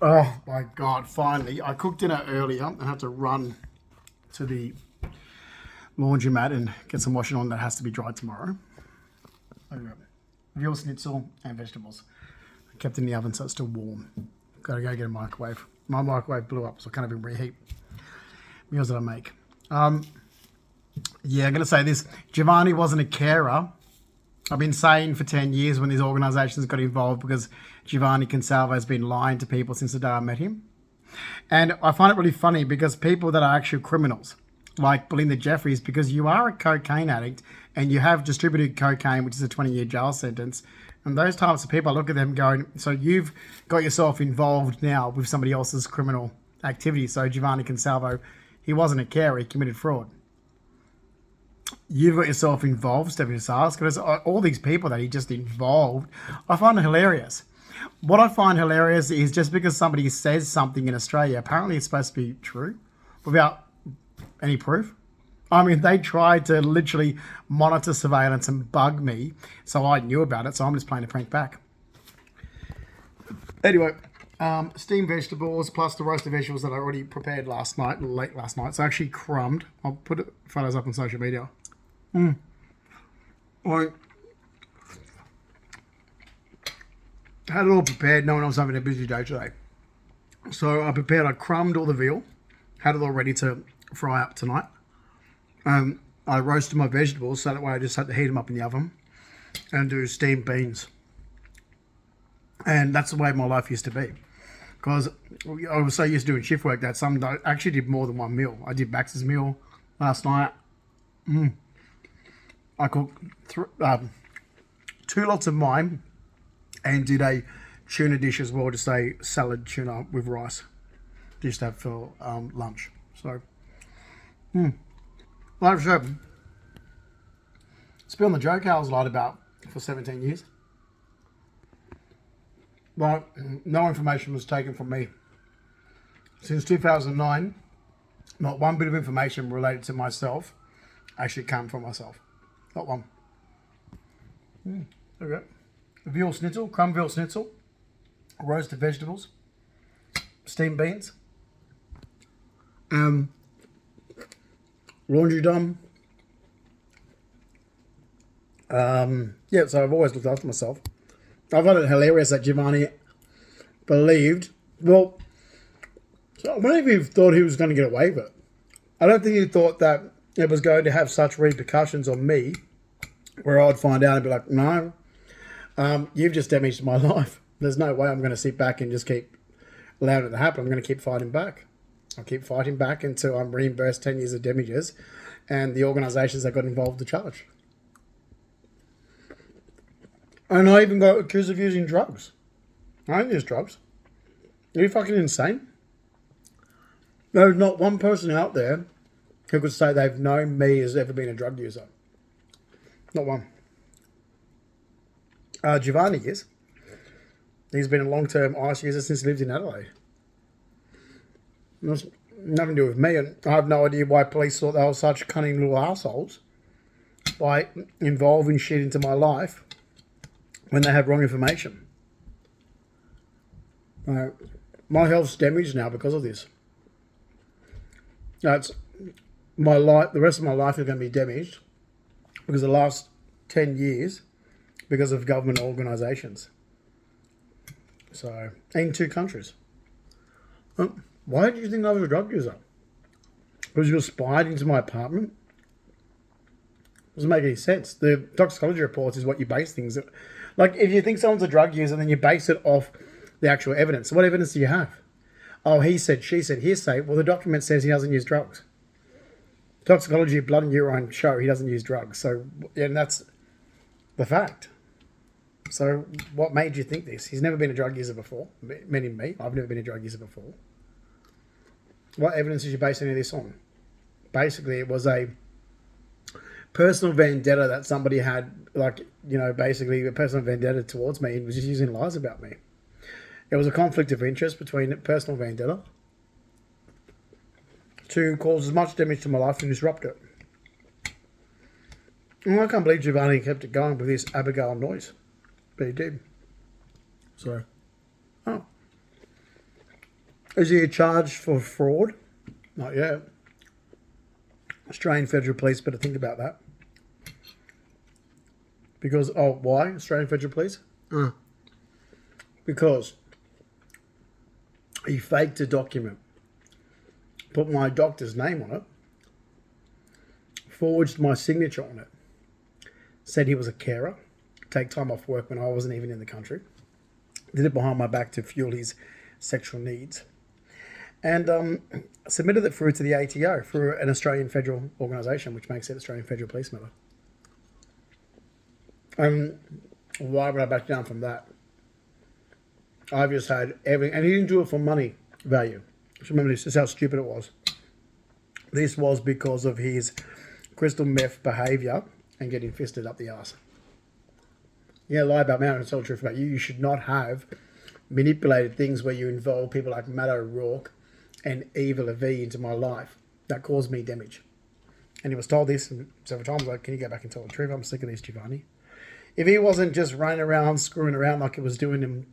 Oh my God, finally. I cooked dinner earlier and had to run to the laundromat and get some washing on that has to be dried tomorrow. Veal schnitzel and vegetables. I kept in the oven so it's still warm. Gotta go get a microwave. My microwave blew up, so I can't even reheat meals that I make. Yeah, I'm gonna say this. Giovanni wasn't a carer. I've been saying for 10 years when these organisations got involved because Giovanni Consalvo has been lying to people since the day I met him. And I find it really funny because people that are actual criminals, like Belinda Jeffries, because you are a cocaine addict and you have distributed cocaine, which is a 20-year jail sentence. And those types of people, I look at them going, so you've got yourself involved now with somebody else's criminal activity. So Giovanni Consalvo, he wasn't a carer, he committed fraud. You've got yourself involved, Stephen Sass, because all these people that he just involved, I find it hilarious. What I find hilarious is just because somebody says something in Australia, apparently it's supposed to be true, without any proof. I mean, they tried to literally monitor surveillance and bug me, so I knew about it, so I'm just playing a prank back. Anyway, steamed vegetables plus the roasted vegetables that I already prepared late last night. It's actually crumbed. I'll put photos up on social media. I had it all prepared. No one else having a busy day today. So I crumbed all the veal, had it all ready to fry up tonight. I roasted my vegetables so that way I just had to heat them up in the oven and do steamed beans. And that's the way my life used to be. Because I was so used to doing shift work that I actually did more than one meal. I did Max's meal last night. I cooked 2 lots of mine and did a tuna dish as well, just a salad tuna with rice. Just to have for lunch. So, like I said, it's been on the joke I was lied about for 17 years. But no information was taken from me. Since 2009, not one bit of information related to myself actually came from myself. Not one. Okay. Veal schnitzel, crumb veal schnitzel, roasted vegetables, steamed beans, laundry done. Yeah, so I've always looked after myself. I find it hilarious that Giovanni believed, well, so I wonder if he thought he was going to get away with it. I don't think he thought that it was going to have such repercussions on me where I'd find out and be like, no, you've just damaged my life. There's no way I'm going to sit back and just keep allowing it to happen. I'm going to keep fighting back. I'll keep fighting back until I'm reimbursed 10 years of damages and the organisations that got involved to charge. And I even got accused of using drugs. I don't use drugs. Are you fucking insane? There's not one person out there who could say they've known me as ever been a drug user. Not one. Giovanni is. He's been a long-term ice user since he lived in Adelaide. Nothing to do with me, and I have no idea why police thought they were such cunning little assholes by involving shit into my life when they have wrong information. My health's damaged now because of this. That's my life. The rest of my life is going to be damaged because the last 10 years because of government organisations. So, in 2 countries. Why did you think I was a drug user? Because you spied into my apartment? Doesn't make any sense. The toxicology reports is what you base things. Like, if you think someone's a drug user, then you base it off the actual evidence. What evidence do you have? Oh, he said, she said, hearsay. Well, the document says he doesn't use drugs. Toxicology, blood and urine show he doesn't use drugs. So, yeah, and that's the fact. So, what made you think this? He's never been a drug user before. Meaning me. I've never been a drug user before. What evidence did you base any of this on? Basically, it was a personal vendetta that somebody had, like, you know, basically a personal vendetta towards me and was just using lies about me. It was a conflict of interest between personal vendetta to cause as much damage to my life and disrupt it. And I can't believe Giovanni kept it going with this Abigail noise. But he did. So, Is he charged for fraud? Not yet. Australian Federal Police better think about that. Because, why Australian Federal Police? Because he faked a document, put my doctor's name on it, forged my signature on it, said he was a carer, take time off work when I wasn't even in the country, did it behind my back to fuel his sexual needs, and submitted it through to the ATO, through an Australian federal organisation, which makes it Australian Federal Police Member. Why would I back down from that? I've just had everything, and he didn't do it for money value. Just remember this is how stupid it was. This was because of his crystal meth behaviour and getting fisted up the arse. Yeah, lie about me, I'm going to tell the truth about you. You should not have manipulated things where you involve people like Matt O'Rourke and Eva Levy into my life. That caused me damage. And he was told this several times, like, can you go back and tell the truth? I'm sick of this, Giovanni. If he wasn't just running around, screwing around like it was doing him,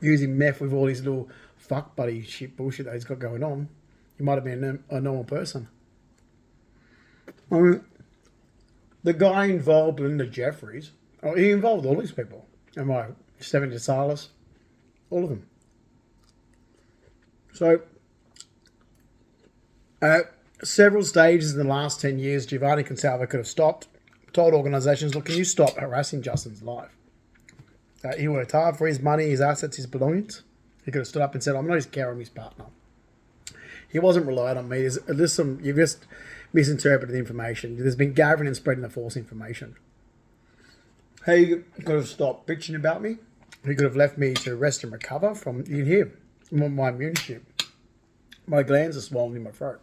using meth with all his little fuck buddy shit bullshit that he's got going on, he might have been a normal person. I mean, the guy involved Linda Jeffries, he involved all these people. And like Stephen DeSalis, all of them. So, at several stages in the last 10 years, Giovanni Consalvo could have stopped, told organisations, look, can you stop harassing Justin's life? He worked hard for his money, his assets, his belongings. He could have stood up and said, I'm not his carer, I'm his partner. He wasn't relied on me. You've just misinterpreted the information. There's been gathering and spreading the false information. He could have stopped bitching about me. He could have left me to rest and recover from, you can hear, my immunity. My glands are swollen in my throat.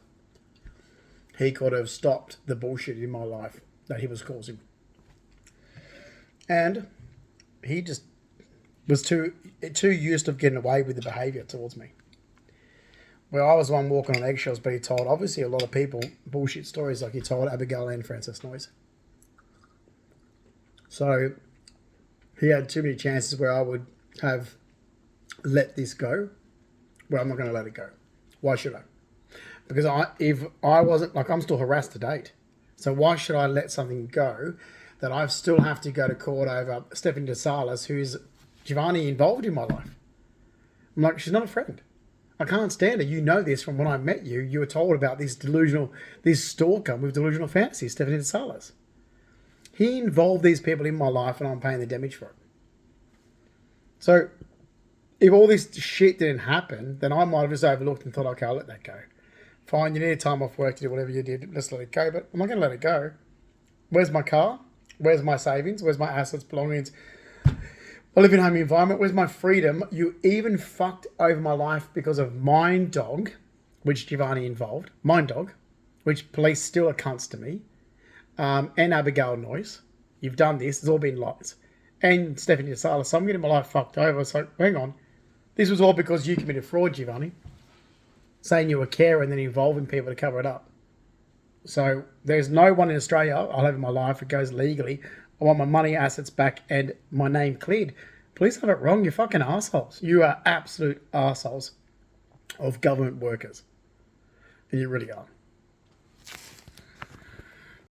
He could have stopped the bullshit in my life that he was causing. And he just was too used to getting away with the behaviour towards me. Where I was one walking on eggshells, but he told, obviously, a lot of people bullshit stories like he told Abigail and Frances Noyes. So he had too many chances where I would have let this go, where I'm not going to let it go. Why should I? Because if I wasn't, like, I'm still harassed to date. So why should I let something go that I still have to go to court over Stephanie DeSalis, who's Giovanni involved in my life? I'm like, she's not a friend. I can't stand her. You know this from when I met you. You were told about this stalker with delusional fantasies, Stephanie DeSalis. He involved these people in my life and I'm paying the damage for it. So if all this shit didn't happen, then I might have just overlooked and thought, okay, I'll let that go. Fine, you need time off work to do whatever you did. Let's let it go. But I'm not going to let it go. Where's my car? Where's my savings? Where's my assets, belongings? I live in a home environment. Where's my freedom? You even fucked over my life because of Mind Dog, which Giovanni involved. Mind Dog, which police still are cunts to me. And Abigail Noyes. You've done this. It's all been lies. And Stephanie DeSalis. So I'm getting my life fucked over. So hang on. This was all because you committed fraud, Giovanni. Saying you were a carer and then involving people to cover it up. So there's no one in Australia I'll have in my life that goes legally. I want my money, assets back, and my name cleared. Police have it wrong. You're fucking assholes. You are absolute assholes of government workers. And you really are.